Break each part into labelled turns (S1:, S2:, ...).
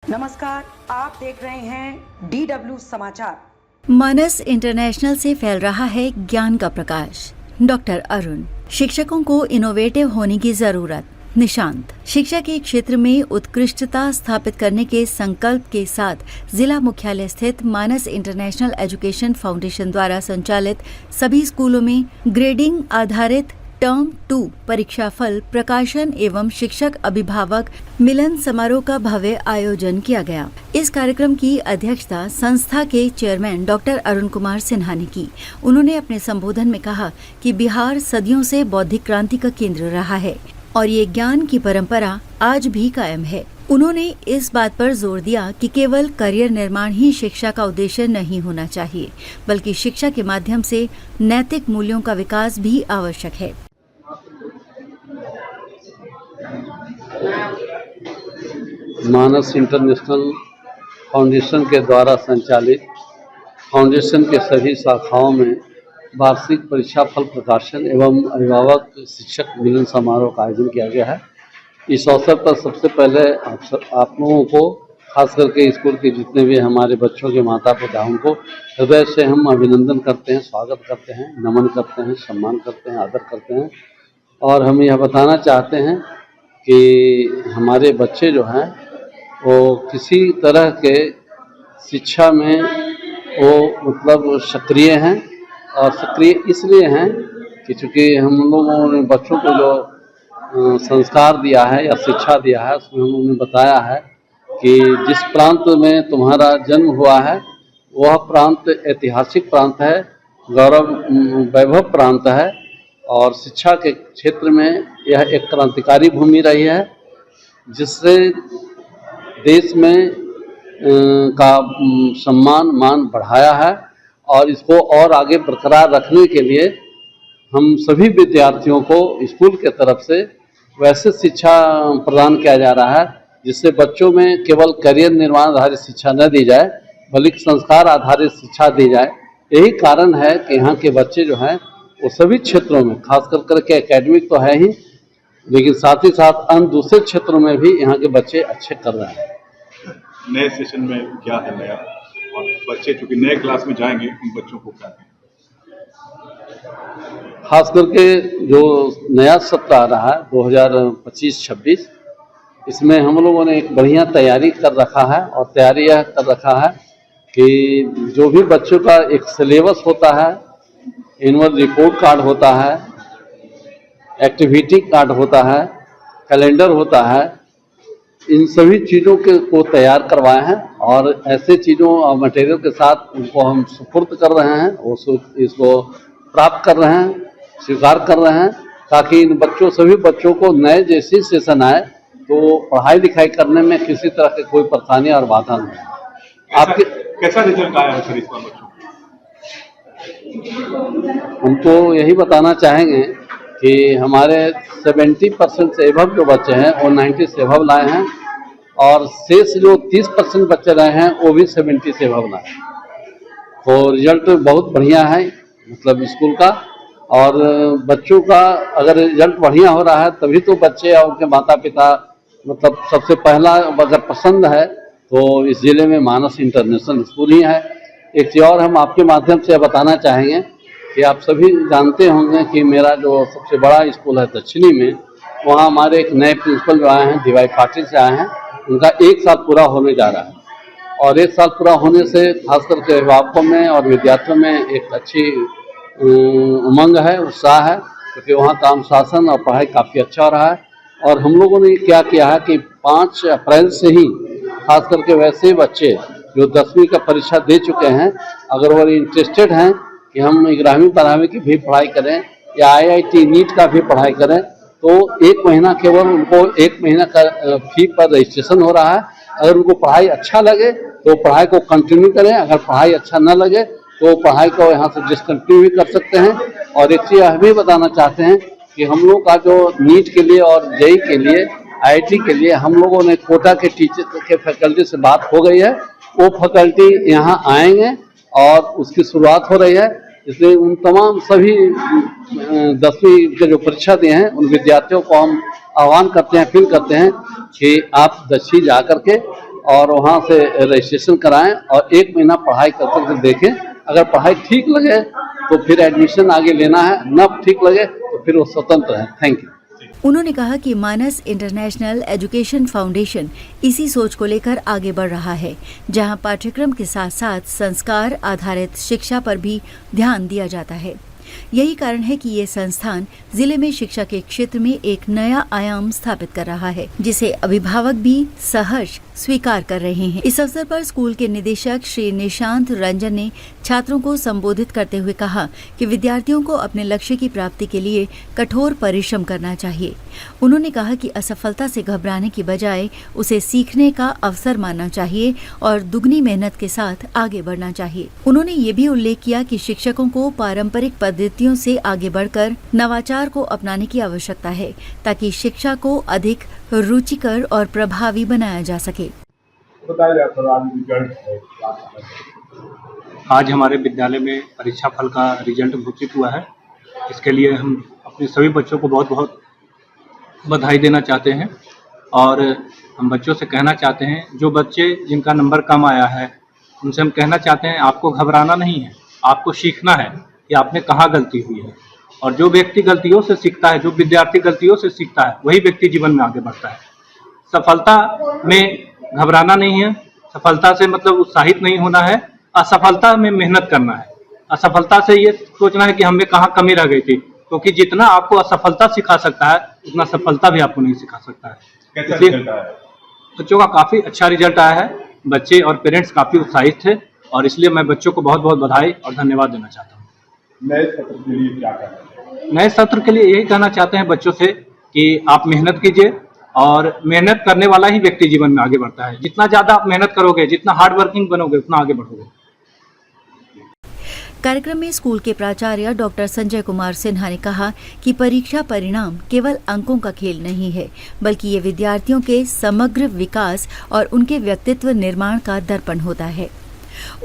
S1: नमस्कार, आप देख रहे हैं DW समाचार।
S2: मानस इंटरनेशनल से फैल रहा है ज्ञान का प्रकाश। डॉक्टर अरुण, शिक्षकों को इनोवेटिव होने की जरूरत। निशांत, शिक्षा के क्षेत्र में उत्कृष्टता स्थापित करने के संकल्प के साथ जिला मुख्यालय स्थित मानस इंटरनेशनल एजुकेशन फाउंडेशन द्वारा संचालित सभी स्कूलों में ग्रेडिंग आधारित टर्म 2 परीक्षा फल प्रकाशन एवं शिक्षक अभिभावक मिलन समारोह का भव्य आयोजन किया गया। इस कार्यक्रम की अध्यक्षता संस्था के चेयरमैन डॉक्टर अरुण कुमार सिन्हा ने की। उन्होंने अपने संबोधन में कहा कि बिहार सदियों से बौद्धिक क्रांति का केंद्र रहा है और ये ज्ञान की परंपरा आज भी कायम है। उन्होंने इस बात पर जोर दिया कि केवल करियर निर्माण ही शिक्षा का उद्देश्य नहीं होना चाहिए, बल्कि शिक्षा के माध्यम से नैतिक मूल्यों का विकास भी आवश्यक है।
S3: मानस इंटरनेशनल फाउंडेशन के द्वारा संचालित फाउंडेशन के सभी शाखाओं में वार्षिक परीक्षा फल प्रकाशन एवं अभिभावक शिक्षक मिलन समारोह का आयोजन किया गया है। इस अवसर पर सबसे पहले आप लोगों को, खास करके स्कूल के जितने भी हमारे बच्चों के माता पिता, उनको हृदय से हम अभिनंदन करते हैं, स्वागत करते हैं, नमन करते हैं, सम्मान करते हैं, आदर करते हैं। और हम यह बताना चाहते हैं कि हमारे बच्चे जो हैं वो किसी तरह के शिक्षा में वो मतलब सक्रिय हैं, और सक्रिय इसलिए हैं कि चूँकि हम लोगों ने बच्चों को जो संस्कार दिया है या शिक्षा दिया है, उसमें हम उन्हें बताया है कि जिस प्रांत में तुम्हारा जन्म हुआ है वह प्रांत ऐतिहासिक प्रांत है, गौरव वैभव प्रांत है, और शिक्षा के क्षेत्र में यह एक क्रांतिकारी भूमि रही है, जिससे देश में का सम्मान मान बढ़ाया है। और इसको और आगे बरकरार रखने के लिए हम सभी विद्यार्थियों को स्कूल के तरफ से वैसे शिक्षा प्रदान किया जा रहा है जिससे बच्चों में केवल करियर निर्माण आधारित शिक्षा न दी जाए, बल्कि संस्कार आधारित शिक्षा दी जाए। यही कारण है कि यहाँ के बच्चे जो हैं वो सभी क्षेत्रों में, खास कर के एकेडमिक तो है ही, लेकिन साथ ही साथ अन्य दूसरे क्षेत्रों में भी यहाँ के बच्चे अच्छे कर रहे हैं।
S4: नए सेशन में क्या है नया, और बच्चे चूंकि नए क्लास में जाएंगे उन बच्चों को क्या है?
S3: खास करके जो नया सत्र आ रहा है 2025-26, इसमें हम लोगों ने एक बढ़िया तैयारी कर रखा है। और तैयारी यह कर रखा है कि जो भी बच्चों का एक सिलेबस होता है, एनुअल रिपोर्ट कार्ड होता है, एक्टिविटी कार्ड होता है, कैलेंडर होता है, इन सभी चीज़ों को तैयार करवाए हैं और ऐसे चीज़ों और मटेरियल के साथ उनको हम सुपुर्द कर रहे हैं, वो इसको प्राप्त कर रहे हैं, स्वीकार कर रहे हैं, ताकि इन सभी बच्चों को नए जैसी सेशन आए तो पढ़ाई लिखाई करने में किसी तरह की कोई परेशानी और बाधा नहीं। आपके
S4: कैसा रिजल्ट आया है सर इस बार बच्चों?
S3: हम तो यही बताना चाहेंगे कि हमारे 70% से एबव जो बच्चे हैं वो 90 से एबव लाए हैं, और शेष जो 30% बच्चे रहे हैं वो भी 70 से एबव लाए हैं। तो रिजल्ट बहुत बढ़िया है मतलब स्कूल का। और बच्चों का अगर रिजल्ट बढ़िया हो रहा है तभी तो बच्चे और उनके माता पिता मतलब सबसे पहला अगर पसंद है तो इस ज़िले में मानस इंटरनेशनल स्कूल ही है। एक चीज़ और हम आपके माध्यम से बताना चाहेंगे कि आप सभी जानते होंगे कि मेरा जो सबसे बड़ा स्कूल है दक्षिणी में, वहाँ हमारे एक नए प्रिंसिपल जो आए हैं, DY पाटिल से आए हैं, उनका 1 साल पूरा होने जा रहा है। और 1 साल पूरा होने से खास करके अभिभावकों में और विद्यार्थियों में एक अच्छी उमंग है, उत्साह है, क्योंकि वहाँ का अनुशासन और पढ़ाई काफ़ी अच्छा हो रहा है। और हम लोगों ने क्या किया है कि 5 अप्रैल से ही खास करके वैसे बच्चे जो 10वीं का परीक्षा दे चुके हैं, अगर वो इंटरेस्टेड हैं कि हम 11वीं 12वीं की भी पढ़ाई करें या IIT नीट का भी पढ़ाई करें, तो 1 महीना केवल उनको 1 महीना का फी पर रजिस्ट्रेशन हो रहा है। अगर उनको पढ़ाई अच्छा लगे तो पढ़ाई को कंटिन्यू करें, अगर पढ़ाई अच्छा न लगे तो पढ़ाई को यहाँ से डिसकंटिन्यू भी कर सकते हैं। और एक चीज़ यह भी बताना चाहते हैं कि हम लोग का जो नीट के लिए और JEE के लिए, IIT के लिए हम लोगों ने कोटा के टीचर के फैकल्टी से बात हो गई है, वो फैकल्टी यहाँ आएंगे और उसकी शुरुआत हो रही है। इसलिए उन तमाम सभी 10वीं के जो परीक्षा दिए हैं उन विद्यार्थियों को हम आह्वान करते हैं, अपील करते हैं कि आप दक्षिण जा करके और वहाँ से रजिस्ट्रेशन कराएं और 1 महीना पढ़ाई करके देखें। अगर पढ़ाई ठीक लगे तो फिर एडमिशन आगे लेना है, न ठीक लगे तो फिर वो स्वतंत्र है। Thank you.
S2: उन्होंने कहा कि मानस इंटरनेशनल एजुकेशन फाउंडेशन इसी सोच को लेकर आगे बढ़ रहा है, जहां पाठ्यक्रम के साथ साथ संस्कार आधारित शिक्षा पर भी ध्यान दिया जाता है। यही कारण है कि ये संस्थान जिले में शिक्षा के क्षेत्र में एक नया आयाम स्थापित कर रहा है, जिसे अभिभावक भी सहर्ष स्वीकार कर रहे हैं। इस अवसर पर स्कूल के निदेशक श्री निशांत रंजन ने छात्रों को संबोधित करते हुए कहा कि विद्यार्थियों को अपने लक्ष्य की प्राप्ति के लिए कठोर परिश्रम करना चाहिए। उन्होंने कहा कि असफलता से घबराने की बजाय उसे सीखने का अवसर मानना चाहिए और दुगनी मेहनत के साथ आगे बढ़ना चाहिए। उन्होंने ये भी उल्लेख किया कि शिक्षकों को पारंपरिक पद्धतियों से आगे बढ़कर नवाचार को अपनाने की आवश्यकता है, ताकि शिक्षा को अधिक रुचिकर और प्रभावी बनाया जा सके।
S5: आज हमारे विद्यालय में परीक्षा फल का रिजल्ट घोषित हुआ है। इसके लिए हम अपने सभी बच्चों को बहुत बहुत बधाई देना चाहते हैं और हम बच्चों से कहना चाहते हैं, जो बच्चे जिनका नंबर कम आया है उनसे हम कहना चाहते हैं आपको घबराना नहीं है, आपको सीखना है कि आपने कहाँ गलती हुई है। और जो व्यक्ति गलतियों से सीखता है, जो विद्यार्थी गलतियों से सीखता है, वही व्यक्ति जीवन में आगे बढ़ता है। सफलता में घबराना नहीं है, सफलता से मतलब उत्साहित नहीं होना है, असफलता में मेहनत करना है। असफलता से ये सोचना है कि हमें कहाँ कमी रह गई थी, क्योंकि जितना आपको असफलता सिखा सकता है उतना सफलता भी आपको नहीं सिखा सकता है। इसलिए बच्चों का काफ़ी अच्छा रिजल्ट आया है, बच्चे और पेरेंट्स काफ़ी उत्साहित थे और इसलिए मैं बच्चों को बहुत बहुत बधाई और धन्यवाद देना चाहता हूँ।
S4: नए सत्र के लिए क्या कहना है?
S5: नए सत्र के लिए यही कहना चाहते हैं बच्चों से कि आप मेहनत कीजिए और मेहनत करने वाला ही व्यक्ति जीवन में आगे बढ़ता है। जितना ज़्यादा आप मेहनत करोगे, जितना हार्ड वर्किंग बनोगे, उतना आगे बढ़ोगे।
S2: कार्यक्रम में स्कूल के प्राचार्य डॉक्टर संजय कुमार सिन्हा ने कहा कि परीक्षा परिणाम केवल अंकों का खेल नहीं है, बल्कि ये विद्यार्थियों के समग्र विकास और उनके व्यक्तित्व निर्माण का दर्पण होता है।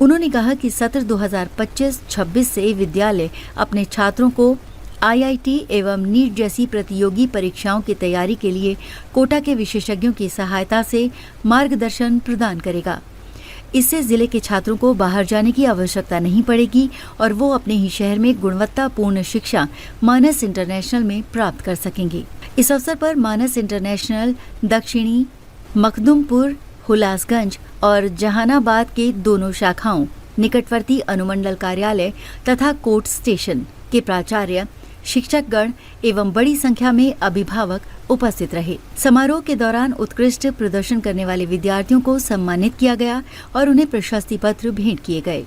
S2: उन्होंने कहा कि सत्र 2025-26 से विद्यालय अपने छात्रों को IIT एवं नीट जैसी प्रतियोगी परीक्षाओं की तैयारी के लिए कोटा के विशेषज्ञों की सहायता से मार्गदर्शन प्रदान करेगा। इससे जिले के छात्रों को बाहर जाने की आवश्यकता नहीं पड़ेगी और वो अपने ही शहर में गुणवत्तापूर्ण शिक्षा मानस इंटरनेशनल में प्राप्त कर सकेंगे। इस अवसर पर मानस इंटरनेशनल दक्षिणी, मखदुमपुर, हुलासगंज और जहानाबाद के दोनों शाखाओं, निकटवर्ती अनुमंडल कार्यालय तथा कोर्ट स्टेशन के प्राचार्य, शिक्षकगण एवं बड़ी संख्या में अभिभावक उपस्थित रहे। समारोह के दौरान उत्कृष्ट प्रदर्शन करने वाले विद्यार्थियों को सम्मानित किया गया और उन्हें प्रशस्ति पत्र भेंट किए गए।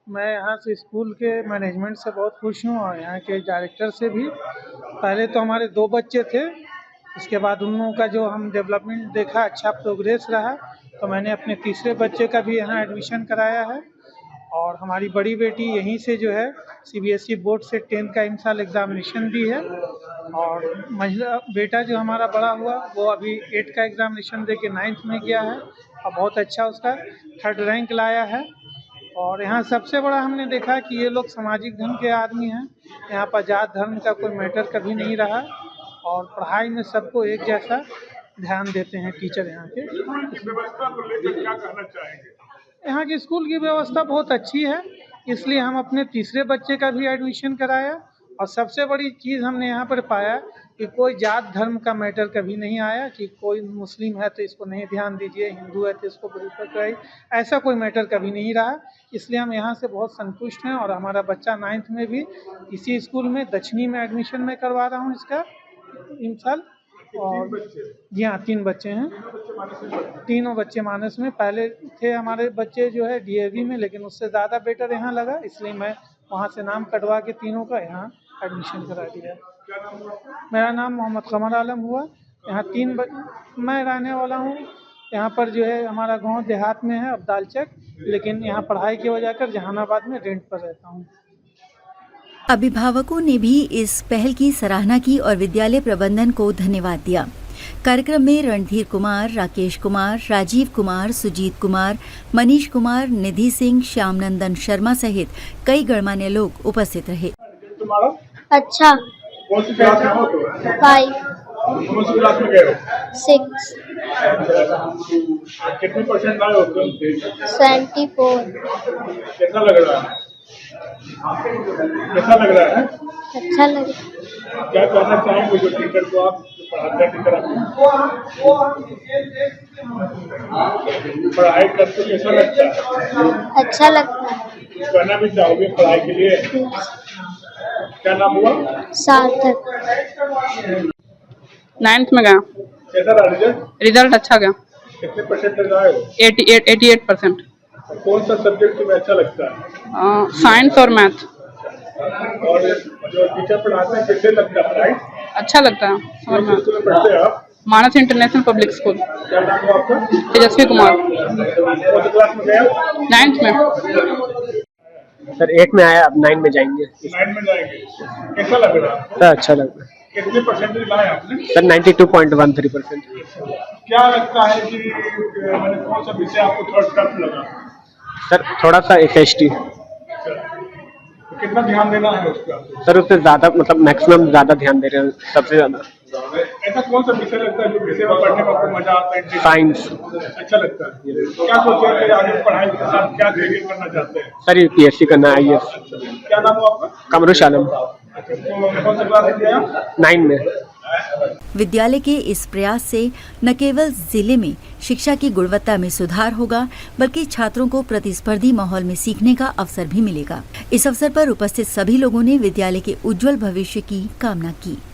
S6: मैं यहाँ से स्कूल के मैनेजमेंट से बहुत खुश हूँ और यहाँ के डायरेक्टर से भी। पहले तो हमारे 2 बच्चे थे, उसके बाद उन लोगों का जो हम डेवलपमेंट देखा, अच्छा प्रोग्रेस रहा, तो मैंने अपने तीसरे बच्चे का भी यहाँ एडमिशन कराया है। और हमारी बड़ी बेटी यहीं से जो है CBSE बोर्ड से 10th का इन साल एग्ज़ामिनेशन दी है। और महिला बेटा जो हमारा बड़ा हुआ वो अभी 8th का एग्ज़ामिनेशन दे के 9th में गया है और बहुत अच्छा उसका 3rd रैंक लाया है। और यहाँ सबसे बड़ा हमने देखा कि ये लोग सामाजिक ढंग के आदमी हैं। यहाँ पर जात धर्म का कोई मैटर कभी नहीं रहा और पढ़ाई में सबको एक जैसा ध्यान देते हैं टीचर यहाँ के।
S4: व्यवस्था को लेकर क्या कहना चाहेंगे?
S6: यहाँ की स्कूल की व्यवस्था बहुत अच्छी है, इसलिए हम अपने तीसरे बच्चे का भी एडमिशन कराया। और सबसे बड़ी चीज़ हमने यहाँ पर पाया कि कोई जात धर्म का मैटर कभी नहीं आया कि कोई मुस्लिम है तो इसको नहीं ध्यान दीजिए, हिंदू है तो इसको प्रेफर कराइए, ऐसा कोई मैटर कभी नहीं रहा। इसलिए हम यहाँ से बहुत संतुष्ट हैं और हमारा बच्चा 9th में भी इसी स्कूल में दक्षिणी में एडमिशन में करवा रहा हूँ इसका इन साल। और जी हाँ, 3 बच्चे हैं, तीनों बच्चे मानस में। पहले थे हमारे बच्चे जो है DAV में, लेकिन उससे ज़्यादा बेटर यहाँ लगा, इसलिए मैं वहाँ से नाम कटवा के तीनों का यहाँ एडमिशन करा दिया। मेरा नाम मोहम्मद कमर आलम हुआ। यहाँ 3 मैं रहने वाला हूँ। यहाँ पर जो है हमारा गांव देहात में है अब्दालचक, लेकिन यहाँ पढ़ाई की वजह कर जहानाबाद में रेंट पर रहता हूँ।
S2: अभिभावकों ने भी इस पहल की सराहना की और विद्यालय प्रबंधन को धन्यवाद दिया। कार्यक्रम में रणधीर कुमार, राकेश कुमार, राजीव कुमार, सुजीत कुमार, मनीष कुमार, निधि सिंह, श्यामनंदन शर्मा सहित कई गणमान्य लोग उपस्थित रहे।
S7: अच्छा।
S4: कौन सी क्लास में हो?
S7: 5।
S4: कौन सी क्लास में गए हो?
S7: 6।
S4: कितने परसेंट लाए हो तुम?
S7: 74।
S4: कैसा लग रहा है? कैसा लग रहा है?
S7: अच्छा लगा।
S4: क्या कहना चाहेंगे जो टीचर को आप जो पढ़ाते हैं टीचर आपको? पढ़ाई करते कैसा लगता है?
S7: अच्छा लगता है।
S4: करना भी चाहोगे पढ़ाई के लिए? क्या नाम हुआ?
S7: सार्थक।
S8: 9th में गया।
S4: कैसा रहा रिजल्ट?
S8: रिजल्ट अच्छा गया।
S4: कितने परसेंट लाए हो?
S8: 88%।
S4: कौन सा सब्जेक्ट तुम्हें अच्छा लगता है?
S8: साइंस और मैथ।
S4: और जो टीचर पढ़ाते हैं कैसे लगता है पढ़ाई?
S8: अच्छा लगता है।
S4: कौन से स्कूल में पढ़ते हैं आप?
S8: मानस इंटरनेशनल पब्लिक स्कूल।
S4: क्या नाम हुआ आपका?
S8: तेजस्वी कुमार।
S4: कौन सी क्लास में गए?
S8: 9th में।
S9: सर 8 में आया, अब 9 में जाएंगे।
S4: 9 में जाएंगे। कैसा लग रहा है?
S9: सर अच्छा लग रहा है।
S4: कितने परसेंटेज लाए आपने?
S9: सर 92.13%।
S4: क्या लगता है कि मैंने कौन सा विषय आपको थोड़ा टफ लगा?
S9: सर थोड़ा सा FST।
S4: तो कितना ध्यान देना है उसका?
S9: सर उससे ज़्यादा मतलब मैक्सिमम ज़्यादा ध्यान दे रहे हैं, सबसे ज़्यादा।
S4: ऐसा कौन सा विषय लगता है जो विषय में पढ़ने में आपको मजा आता है?
S9: साइंस।
S4: अच्छा लगता है। क्या सोचे हैं कि आगे पढ़ाई के साथ क्या कैरियर करना चाहते हैं?
S9: सर UPSC करना है, IAS।
S4: क्या नाम हुआ आपका?
S9: कमरुश आलम।
S4: अच्छा, तो कौन सा क्लास में गया?
S9: 9 में।
S2: विद्यालय के इस प्रयास से न केवल जिले में शिक्षा की गुणवत्ता में सुधार होगा, बल्कि छात्रों को प्रतिस्पर्धी माहौल में सीखने का अवसर भी मिलेगा। इस अवसर पर उपस्थित सभी लोगों ने विद्यालय के उज्जवल भविष्य की कामना की।